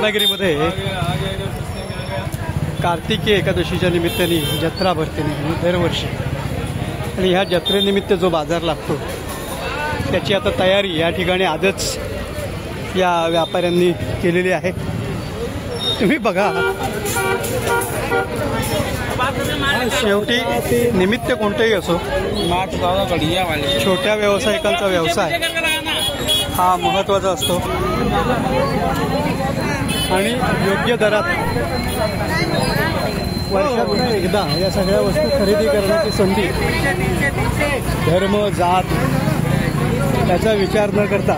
रत्नागिरीमध्ये कार्तिकी एकादशीच्या निमित्ताने जत्रा भरते दरवर्षी आणि ह्या जत्रेनिमित्त जो बाजार लागतो त्याची आता तयारी या ठिकाणी आजच या व्यापाऱ्यांनी केलेली आहे। तुम्ही बघा शेवटी निमित्त कोणतेही असो छोट्या व्यावसायिकांचा व्यवसाय हा महत्त्वाचा असतो आणि योग्य दरात वर्षातून एकदा या सगळ्या वस्तू खरेदी करण्याची संधी धर्म जात याचा विचार न करता,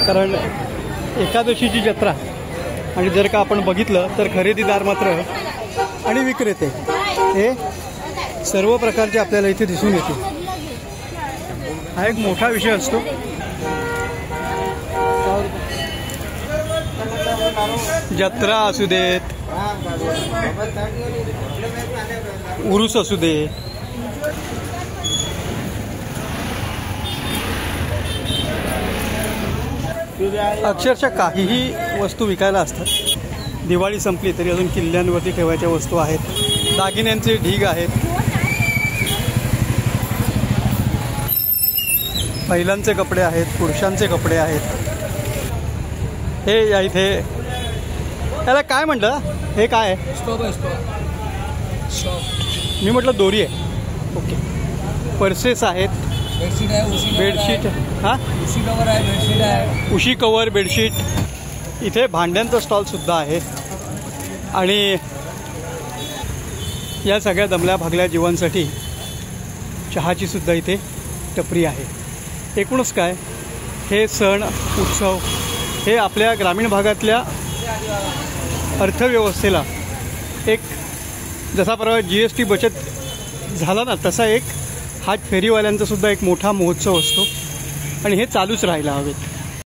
कारण एकादशीची जत्रा आणि जर का आपण बघितलं तर खरेदीदार मात्र आणि विक्रेते हे सर्व प्रकारचे आपल्याला इथे दिसून येते। हा एक मोठा विषय असतो। जत्रा असू देत, उरूस असू दे, अक्षरशः काहीही वस्तू विकायला असतात। दिवाळी संपली तरी अजून किल्ल्यांवरती ठेवायच्या वस्तू आहेत, दागिन्यांचे ढीग आहेत, महिलांचे कपडे आहेत, पुरुषांचे कपडे आहेत। हे या इथे याला काय म्हटलं, हे काय आहे? मी म्हटलं दोरी आहे। ओके, पर्सेस आहेत, बेडशीट, हां उशी कवर आहे, बेडशीट आहे, उशी कवर बेडशीट। इथे भांड्यांचा स्टॉलसुद्धा आहे आणि या सगळ्या दमल्या भागल्या जीवांसाठी चहाची सुद्धा इथे टपरी आहे। एकूणच काय, हे सण उत्सव हे आपल्या ग्रामीण भागातल्या अर्थव्यवस्थेला एक जसा प्रमाणे GST बचत झाला ना तसा एक हात फेरीवाल्यांचा सुद्धा एक मोठा महोत्सव असतो आणि हे चालूच राहायला हवेत।